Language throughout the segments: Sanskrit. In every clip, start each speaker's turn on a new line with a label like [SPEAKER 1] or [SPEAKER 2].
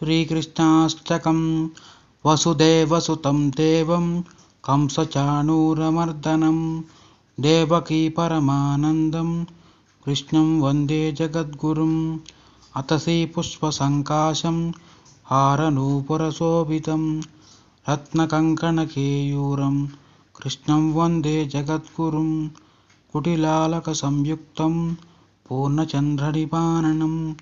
[SPEAKER 1] श्रीकृष्णाष्टकं वसुदेवसुतं देवं कंसचाणूरमर्दनं देवकी परमानन्दं कृष्णं वन्दे जगद्गुरुम्। अतसी पुष्पसङ्काशं हारनूपुरशोभितं रत्नकङ्कणकेयूरं कृष्णं वन्दे जगद्गुरुम्। कुटिलालकसंयुक्तं पूर्णचन्द्रनिपाननं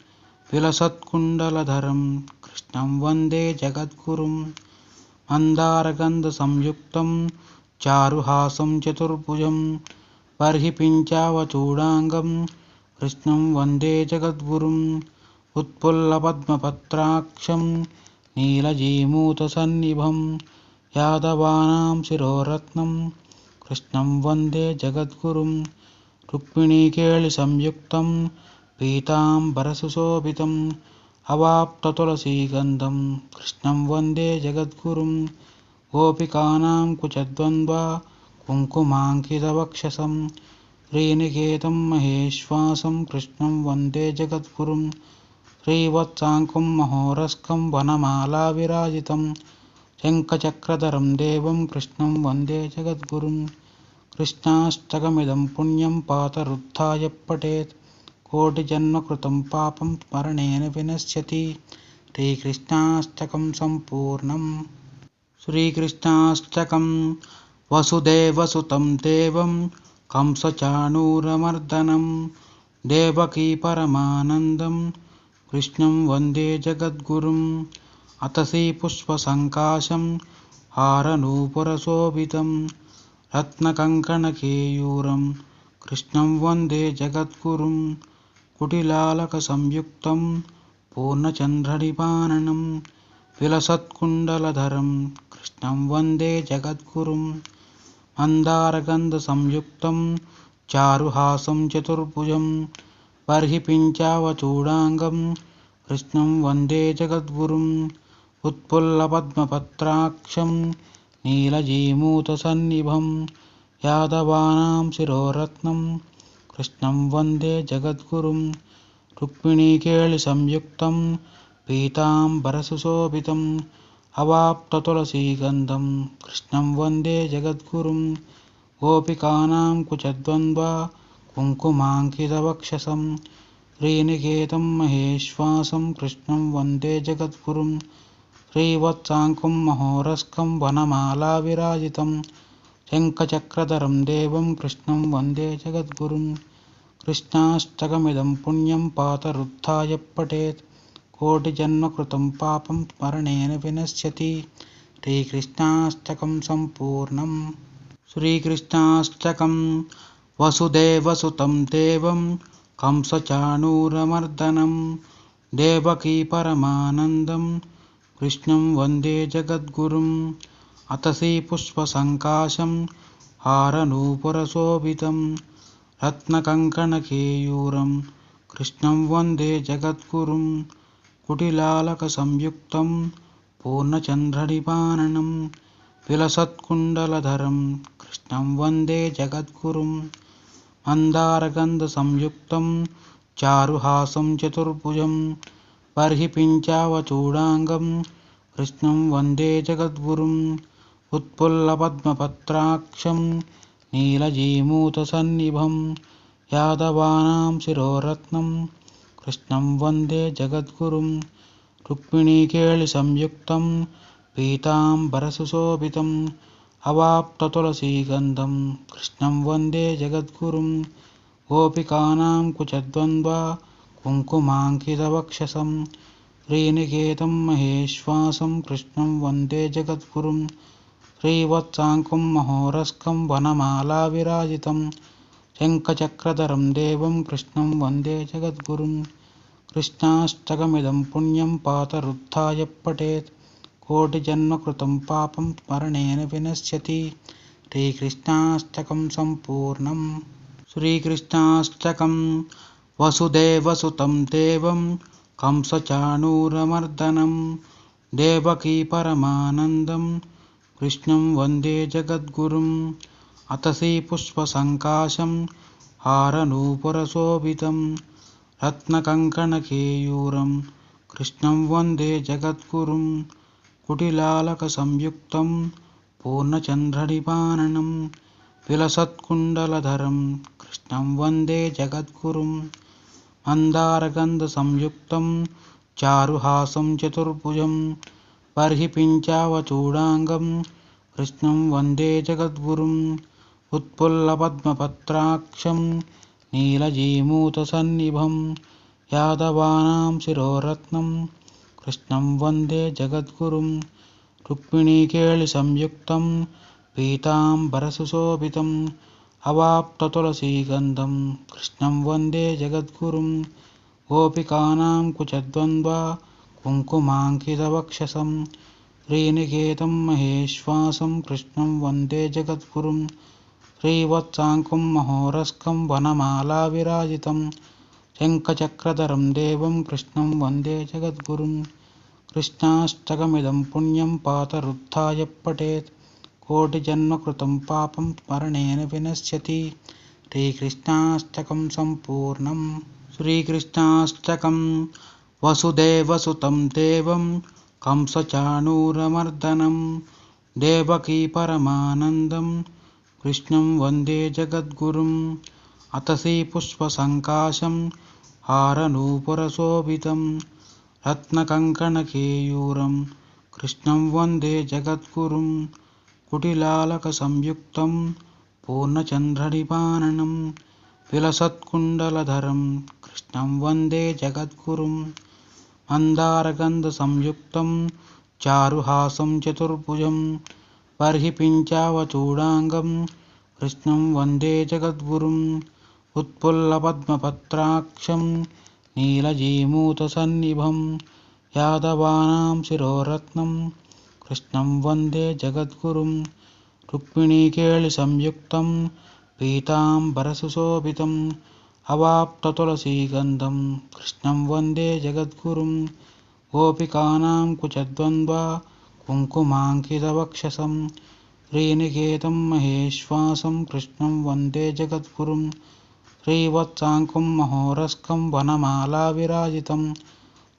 [SPEAKER 1] विलसत्कुण्डलधरं कृष्णं वन्दे जगद्गुरुम्। मन्दारगन्धसंयुक्तं चारुहासं चतुर्भुजं बर्हिपिञ्चावचूडाङ्गं कृष्णं वन्दे जगद्गुरुम्। उत्फुल्लपद्मपत्राक्षं नीलजीमूतसन्निभं यादवानां शिरोरत्नं कृष्णं वन्दे जगद्गुरुम्। रुक्मिणीकेळिसंयुक्तं पीताम्बरसुशोभितम् अवाप्ततुलसीगन्धं कृष्णं वन्दे जगद्गुरुम्। गोपिकानां कुचद्वन्द्वा कुङ्कुमाङ्कितवक्षसं श्रीनिकेतं महेश्वासं कृष्णं वन्दे जगद्गुरुम्। श्रीवत्साङ्कुं महोरस्कं वनमालाविराजितं शङ्खचक्रधरं देवं कृष्णं वन्दे जगद्गुरुम्। कृष्णाष्टकमिदं पुण्यं पातरुद्धाय पठेत् कोटिजन्मकृतं पापं स्मरणेन विनश्यति। श्रीकृष्णाष्टकं सम्पूर्णम्। श्रीकृष्णाष्टकं वसुदेवसुतं देवं कंसचाणूरमर्दनं देवकी परमानन्दं कृष्णं वन्दे जगद्गुरुम्। अतसी पुष्पसङ्काशं हारनूपुरशोभितं रत्नकङ्कणकेयूरं कृष्णं वन्दे जगद्गुरुम्। कुटिलालकसंयुक्तं पूर्णचन्द्रनिपाननं विलसत्कुण्डलधरं कृष्णं वन्दे जगद्गुरुम्। मन्दारगन्धसंयुक्तं चारुहासं चतुर्भुजं बर्हिपिञ्चावचूडाङ्गं कृष्णं वन्दे जगद्गुरुम्। उत्फुल्लपद्मपत्राक्षं नीलजीमूतसन्निभं यादवानां शिरोरत्नं कृष्णं वन्दे जगद्गुरुम्। रुक्मिणीकेळिसंयुक्तं पीताम्बरसुशोभितम् अवाप्ततुलसीगन्धं कृष्णं वन्दे जगद्गुरुम्। गोपिकानां कुचद्वन्द्वा कुङ्कुमाङ्कितवक्षसं श्रीनिकेतं महेश्वासं कृष्णं वन्दे जगद्गुरुम्। श्रीवत्साङ्कुं महोरस्कं वनमालाविराजितं शङ्खचक्रधरं देवं कृष्णं वन्दे जगद्गुरुम्। कृष्णाष्टकमिदं पुण्यं पातरुद्धाय पठेत् कोटिजन्मकृतं पापं स्मरणेन विनश्यति। श्रीकृष्णाष्टकं सम्पूर्णम्। श्रीकृष्णाष्टकं वसुदेवसुतं देवं कंसचाणूरमर्दनं देवकी परमानन्दं कृष्णं वन्दे जगद्गुरुम्। अतसी पुष्पसङ्काशं हारनूपुरशोभितं रत्नकङ्कणकेयूरं कृष्णं वन्दे जगद्गुरुम्। कुटिलालकसंयुक्तं पूर्णचन्द्रनिपाननं विलसत्कुण्डलधरं कृष्णं वन्दे जगद्गुरुम्। मन्दारगन्धसंयुक्तं चारुहासं चतुर्भुजं बर्हिपिञ्चावचूडाङ्गं कृष्णं वन्दे जगद्गुरुम्। उत्फुल्लपद्मपत्राक्षं नीलजीमूतसन्निभं यादवानां शिरोरत्नं कृष्णं वन्दे जगद्गुरुम्। रुक्मिणीकेळिसंयुक्तं पीताम्बरसुशोभितम् अवाप्ततुलसीगन्धं कृष्णं वन्दे जगद्गुरुम्। गोपिकानां कुचद्वन्द्वा कुङ्कुमाङ्कितवक्षसं श्रीनिकेतं महेश्वासं कृष्णं वन्दे जगद्गुरुम्। श्रीवत्साङ्कुं महोरस्कं वनमालाविराजितं शङ्खचक्रधरं देवं कृष्णं वन्दे जगद्गुरुम्। कृष्णाष्टकमिदं पुण्यं पातरुद्धाय पठेत् कोटिजन्मकृतं पापं स्मरणेन विनश्यति। श्रीकृष्णाष्टकं सम्पूर्णम्। श्रीकृष्णाष्टकं वसुदेवसुतं देवं कंसचाणूरमर्दनं देवकी परमानन्दं कृष्णं वन्दे जगद्गुरुम्। अतसी पुष्पसङ्काशं हारनूपुरशोभितं रत्नकङ्कणकेयूरं कृष्णं वन्दे जगद्गुरुं कुटिलालकसंयुक्तं पूर्णचन्द्रनिपाननं विलसत्कुण्डलधरं कृष्णं वन्दे जगद्गुरुं मन्दारगन्धसंयुक्तं चारुहासं चतुर्भुजं बर्हिपिञ्चावचूडाङ्गं कृष्णं वन्दे जगद्गुरुम् उत्पुल्लपद्मपत्राक्षं नीलजीमूतसन्निभं यादवानां शिरोरत्नं कृष्णं वन्दे जगद्गुरुं रुक्मिणीकेळिसंयुक्तं पीताम्बरसुशोभितम् अवाप्ततुलसीगन्धं कृष्णं वन्दे जगद्गुरुं गोपिकानां कुचद्वन्द्वा कुङ्कुमाङ्कितवक्षसं श्रीनिकेतं महेश्वासं कृष्णं वन्दे जगद्गुरुं श्रीवत्साङ्कं महोरस्कं वनमालाविराजितं शङ्खचक्रधरं देवं कृष्णं वन्दे जगद्गुरुं कृष्णाष्टकमिदं पुण्यं पातरुत्थाय पठेत् कोटिजन्मकृतं पापं स्मरणेन विनश्यति श्रीकृष्णाष्टकं सम्पूर्णम् श्रीकृष्णाष्टकं वसुदेवसुतं देवं कंसचाणूरमर्दनं देवकी परमानन्दं कृष्णं वन्दे जगद्गुरुम् अतसी पुष्पसङ्काशं हारनूपुरशोभितं रत्नकङ्कणकेयूरं कृष्णं वन्दे जगद्गुरुं कुटिलालकसंयुक्तं पूर्णचन्द्रनिपाननं विलसत्कुण्डलधरं कृष्णं वन्दे जगद्गुरुं मन्दारगन्धसंयुक्तं चारुहासं चतुर्भुजं बर्हिपिञ्चावचूडाङ्गं कृष्णं वन्दे जगद्गुरुम् उत्पुल्लपद्मपत्राक्षं नीलजीमूतसन्निभं यादवानां शिरोरत्नं कृष्णं वन्दे जगद्गुरुं रुक्मिणीकेळिसंयुक्तं पीताम्बरसुशोभितम् अवाप्ततुलसीगन्धं कृष्णं वन्दे जगद्गुरुं गोपिकानां कुचद्वन्द्वा कुङ्कुमाङ्कितवक्षसं श्रीनिकेतं महेश्वासं कृष्णं वन्दे जगद्गुरुं श्रीवत्साङ्कं महोरस्कं वनमालाविराजितं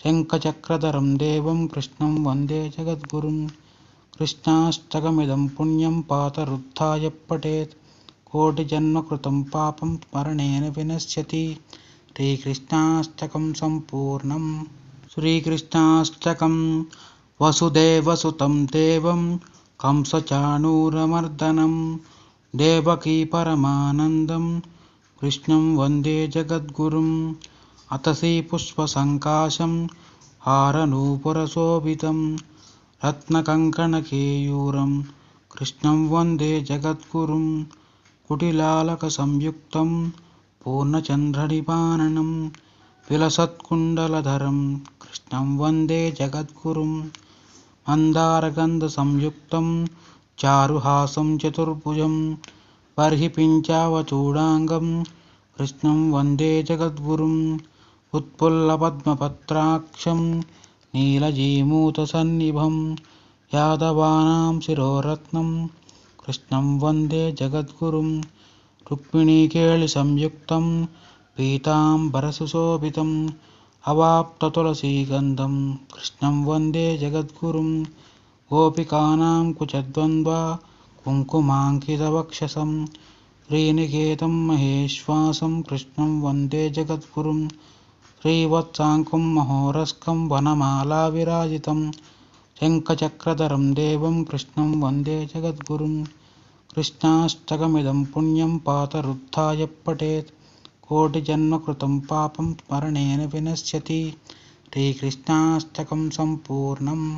[SPEAKER 1] शङ्खचक्रधरं देवं कृष्णं वन्दे जगद्गुरुं कृष्णाष्टकमिदं पुण्यं पातरुत्थाय पठेत् कोटिजन्मकृतं पापं स्मरणेन विनश्यति श्रीकृष्णाष्टकं सम्पूर्णम् श्रीकृष्णाष्टकं वसुदेवसुतं देवं कंसचाणूरमर्दनं देवकी परमानन्दं कृष्णं वन्दे जगद्गुरुम् अतसी पुष्पसङ्काशं हारनूपुरशोभितं रत्नकङ्कणकेयूरं कृष्णं वन्दे जगद्गुरुं कुटिलालकसंयुक्तं पूर्णचन्द्रनिपाननं विलसत्कुण्डलधरं कृष्णं वन्दे जगद्गुरुं मन्दारगन्धसंयुक्तं चारुहासं चतुर्भुजं बर्हिपिञ्चावचूडाङ्गं कृष्णं वन्दे जगद्गुरुम् उत्पुल्लपद्मपत्राक्षं नीलजीमूतसन्निभं यादवानां शिरोरत्नं कृष्णं वन्दे जगद्गुरुं रुक्मिणीकेळिसंयुक्तं पीताम्बरसुशोभितम् अवाप्ततुलसीगन्धं कृष्णं वन्दे जगद्गुरुं गोपिकानां कुचद्वन्द्वा कुङ्कुमाङ्कितवक्षसं श्रीनिकेतं महेश्वासं कृष्णं वन्दे जगद्गुरुं श्रीवत्साङ्कं महोरस्कं वनमालाविराजितं शङ्खचक्रधरं देवं कृष्णं वन्दे जगद्गुरुं कृष्णाष्टकमिदं पुण्यं पातरुत्थाय पठेत् कोटिजन्मकृतं पापं स्मरणेन विनश्यति श्रीकृष्णाष्टकं सम्पूर्णम्